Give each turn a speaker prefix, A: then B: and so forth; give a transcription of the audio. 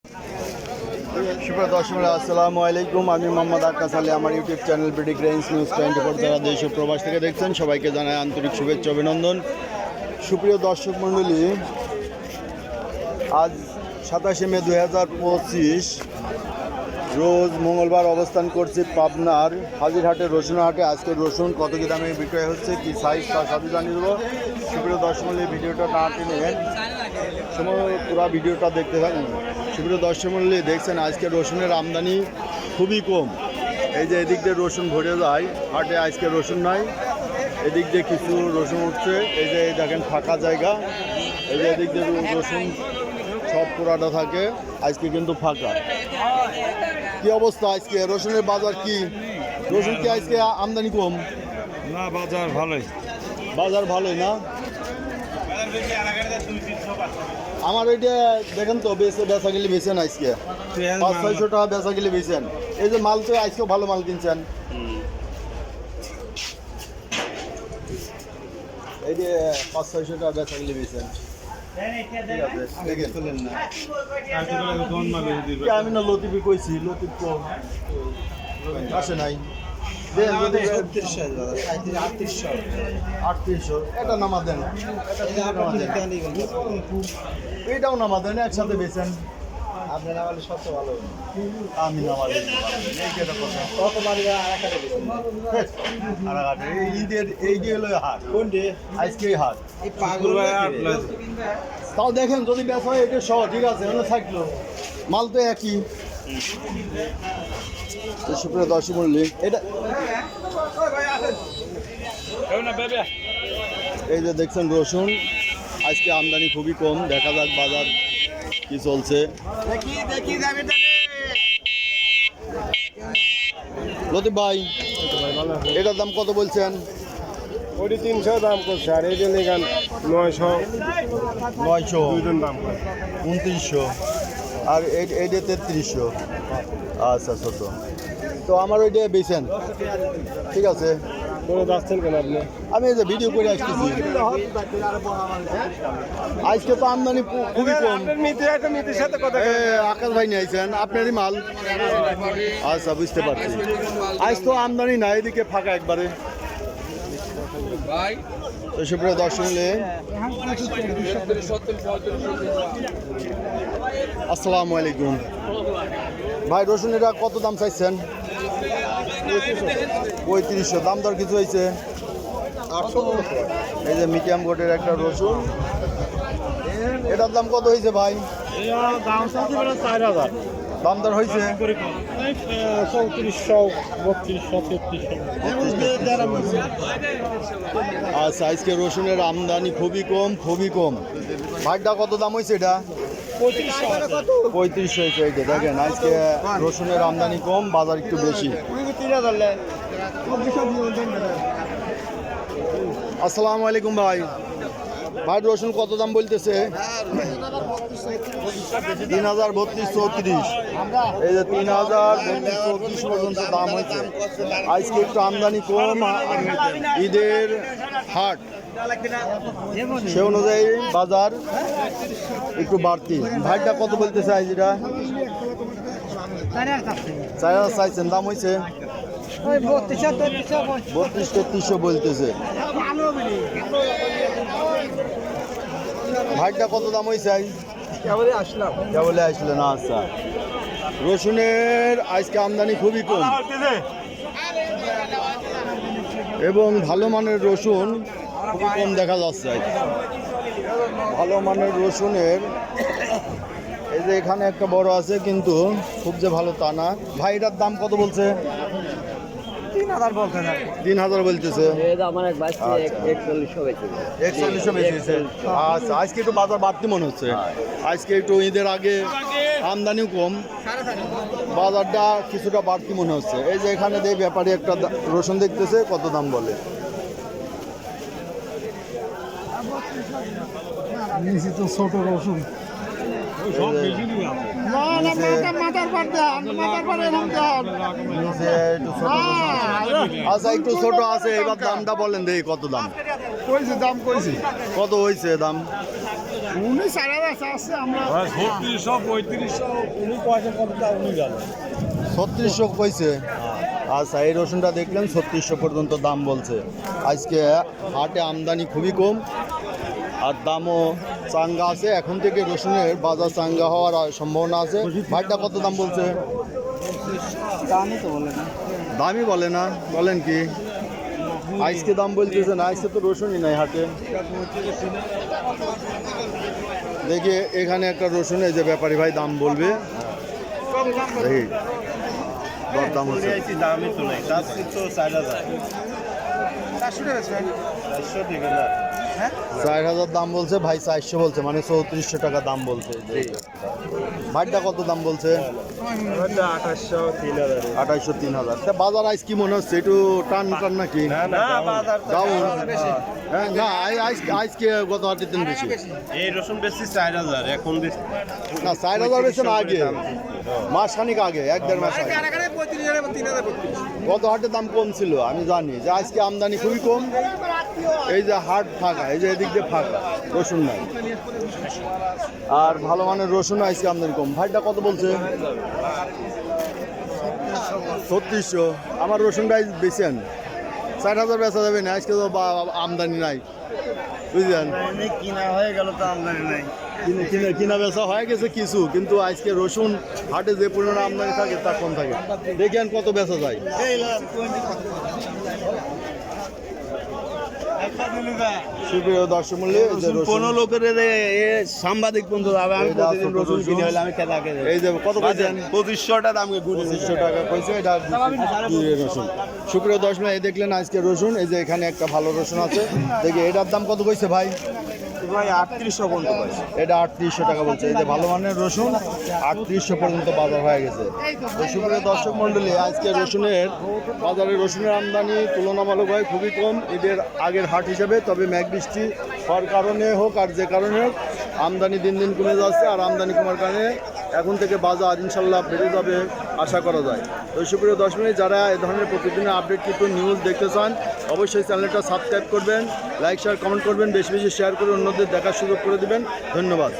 A: সুপ্রিয় দর্শক, আসসালামু আলাইকুম। আমি মোহাম্মদ আক্কাস আলী। আমার YouTube channel BD grains news 24 যারা দেশ ও প্রবাস থেকে দেখছেন সবাইকে জানাই আন্তরিক শুভেচ্ছা অভিনন্দন। সুপ্রিয় দর্শক মণ্ডলী, আজ 27 মে 2025 রোজ মঙ্গলবার অবস্থান করছি পাবনার হাজিরহাটের রসুন হাটে। আজকের রসুন কত কি দামে বিক্রয় হচ্ছে, কি সাইজ, তার সাথে জানিয়ে দেবো। সুপ্রিয় দর্শক মণ্ডলী, ভিডিওটা না টেনে সময় পুরো ভিডিওটা দেখতে থাকুন। সুপ্রিয় দর্শক মণ্ডলী, দেখছেন আজকে রসুনের আমদানি খুবই কম। এই যে এদিক দিয়ে রসুন ভরে যায় হাটে, আজকে রসুন নাই। এদিক দিয়ে কিছু রসুন উঠছে, এই যে দেখেন ফাঁকা জায়গা। এই যে এদিক দিয়ে রসুন সব পুরাটা থাকে, আজকে কিন্তু ফাঁকা। কি অবস্থা আজকে রসুনের বাজার? কি রসুন কি আজকে আমদানি কম?
B: না, বাজার ভালোই।
A: বাজার ভালোই না? আমার ওইটা দেখেন তো, বেচা গেলে বেচেন আজকে 500-600 টাকা বেচা গেলে বেচেন। এই যে মাল তো আজকেও ভালো মাল কিনছেন। এই যে 500-600 টাকা বেচা গেলে বেচেন। আমি না লতিফি কইছি, লতিফ কম আসে নাই। 3800 এটা নামা দেন, এটাও নামা দেন, একসাথে বেচেন। আপনি নামালে সবচেয়ে ভালো। আমি নামালে ঈদের এই দিয়ে হলো হাট। কোনটি? আজকে হাট। তাও দেখেন যদি বেচা হয় এটা সহ ঠিক আছে, মানে থাকলো মাল তো একই। সুপ্রিয় দর্শক মণ্ডলী, এটা এই যে দেখছেন রসুন আজকে আমদানি খুবই কম। দেখা যাক বাজার কি চলছে। লতিফ ভাই, এটার দাম কত বলছেন?
B: ওটি 300 দাম করছে, আর এই যে নিগান 900
A: দুজন দাম 2900, আর এইটা 3300। আচ্ছা ছোট তো আমার ওইটা বেচেন, ঠিক আছে।
B: করে যাচ্ছেন কেন আপনি?
A: আমি এই যে ভিডিও করে আসতেছি। আজকে তো আমদানি খুবই কম। আকাশ ভাই নিয়ে আইছেন, আপনারই মাল। আচ্ছা, বুঝতে পারছি। আজ তো আমদানি নাই, এদিকে ফাঁকা একবারে। তো সুপ্রিয় দর্শক, আসসালামু আলাইকুম ভাই। রসুন এটা কত দাম চাইছেন? 3500। দাম দর কিছু হয়েছে? এই যে মিডিয়াম গোটের একটা রসুন, এটার দাম কত হয়েছে ভাই? দাম দর হয়েছে
B: 3400, 3200, 3300।
A: আচ্ছা, আজকে রসুনের আমদানি খুবই কম, খুবই কম। ভাইটা কত দাম হয়েছে? এটা 3500 হয়েছে। এইটা দেখেন আজকে রসুনের আমদানি কম, বাজার একটু বেশি। আসসালামু আলাইকুম ভাই। ভাই রসুন কত দাম বলতেছে? 3032-34। এই যে 3032-34 পর্যন্ত দাম হয়েছে। আজকে একটু আমদানি কম, ঈদের হাট সে অনুযায়ী বাজার একটু বাড়তি। ভাইটা কত বলতেছে আজ? এটা 4000 চাইছেন, দাম হয়েছে 32-3300 বলতেছে। ভাইটা কত দাম হয়েছে আজ? কেবলে আসলেন। আচ্ছা, রসুনের আজকে আমদানি খুবই কম এবং ভালো মানের রসুন খুবই কম দেখা যাচ্ছে। ভালো মানের রসুনের এই যে এখানে একটা বড় আছে, কিন্তু খুব যে ভালো তা না। ভাই এটার দাম কত বলছে? 3000 বলতেছে। 4100 বেশি। আচ্ছা, আজকে একটু বাজার বাড়তি মনে হচ্ছে। আজকে একটু ঈদের আগে আমদানিও কম, বাজারটা কিছুটা বাড়তি মনে হচ্ছে। এই যে এখানে যে ব্যাপারী একটা রসুন দেখতেছে, কত দাম বলে?
B: ছোট রসুন
A: আচ্ছা, একটু ছোট আছে। এবার দামটা বলেন দেখি কত দাম?
B: দাম কইছি
A: কত হয়েছে দাম?
B: উনি 4000 আছে আমরা 3600 3500 উনি কয়টা কতটা উনি জানেন
A: 3600 কইছে। আচ্ছা, এই রসুনটা দেখলেন 3600 পর্যন্ত দাম বলছে। আজকে হাটে আমদানি খুবই কম আর দামও চাঙ্গা আছে। এখন থেকে রসুনের বাজার চাঙ্গা হওয়ার সম্ভাবনা আছে। ভাইটা কত দাম বলছে?
B: দামই তো বলে না
A: দামই বলে না, বলেন কি? আজকে দাম বলতেছে না, আজকে তো রসুনই নাই হাটে। দেখি এখানে একটা রসুন, এই যে ব্যাপারী ভাই দাম বলবে, দেখি দাম হচ্ছে
B: দামই তো নাই দাম তো 4000
A: 4000 দাম বলছে ভাই, 400 বলছে, মানে 3400 টাকা দাম বলছে। ভাইটা কত দাম বলছে?
B: 2800 3000
A: 2800 3000। তা বাজার আজ কি মনে হচ্ছে, একটু টান টান নাকি?
B: না বাজার
A: ডাউন? হ্যাঁ, না আজকে গত হাটের দিন বেশি।
B: এই রসুন বেশি 4000 এখন বেশি
A: না 4000 বেশি না, আগে মাসখানিক আগে, 1-1.5 মাস আগে গত হাটের দাম কম ছিল। আমি জানি যে আজকে আমদানি খুবই কম। এই যে হাট ফাঁকা, এই যে এদিক দিয়ে ফাঁকা, রসুন নাই। আর ভালো মানের রসুন আজকে আমদানি কম। ভাইটা কত বলছে? 3600। আমার রসুনটা বেছেন 4000 বেচা যাবে না আজকে, তো আমদানি নাই, বুঝলেন?
B: কিনা হয়ে গেল তো আমদানি নাই
A: কিনা বেচা হয়ে গেছে কিছু, কিন্তু আজকে রসুন হাটে যে পরিমাণে আমদানি থাকে তা কম থাকে। দেখেন কত বেচা যায়। সুপ্রিয় দর্শক মূল্য,
B: কোনো লোকের সাংবাদিক বন্ধু যাবে আমি প্রতিদিন রসুন কিনে হলে আমি কেদাকে
A: এই যে কত কইছেন?
B: 2500 দাম
A: 2500 টাকা কইছে। এটা রসুন। সুপ্রিয় দর্শক মূল্য, এই দেখলেন আজকে রসুন। এই যে এখানে একটা ভালো রসুন আছে, দেখি এটার দাম কত কইছে ভাই?
B: ভাই 3800 পর্যন্ত পাইছে
A: এটা 3800 টাকা বলছে। এই যে ভালো মানের রসুন 3800 পর্যন্ত বাজার হয়ে গেছে। তো সুপ্রিয় দর্শক মণ্ডলী, আজকে রসুনের বাজারে রসুনের আমদানি তুলনামূলকভাবে খুবই কম ঈদের আগের হাট হিসেবে। তবে মেঘ বৃষ্টি হওয়ার কারণে হোক আর যে কারণে হোক, আমদানি দিন দিন কমে যাচ্ছে। আর আমদানি কমার কারণে এখন থেকে বাজার ইনশাল্লাহ বেড়ে যাবে আশা করা যায়। তো সুপ্রিয় দর্শক মণ্ডলী, যারা এই ধরনের প্রতিদিনের আপডেট কিন্তু নিউজ দেখতে চান, অবশ্যই চ্যানেলটা সাবস্ক্রাইব করবেন, লাইক শেয়ার কমেন্ট করবেন, বেশি বেশি শেয়ার করে অন্যদের দেখার সুযোগ করে দিবেন। ধন্যবাদ।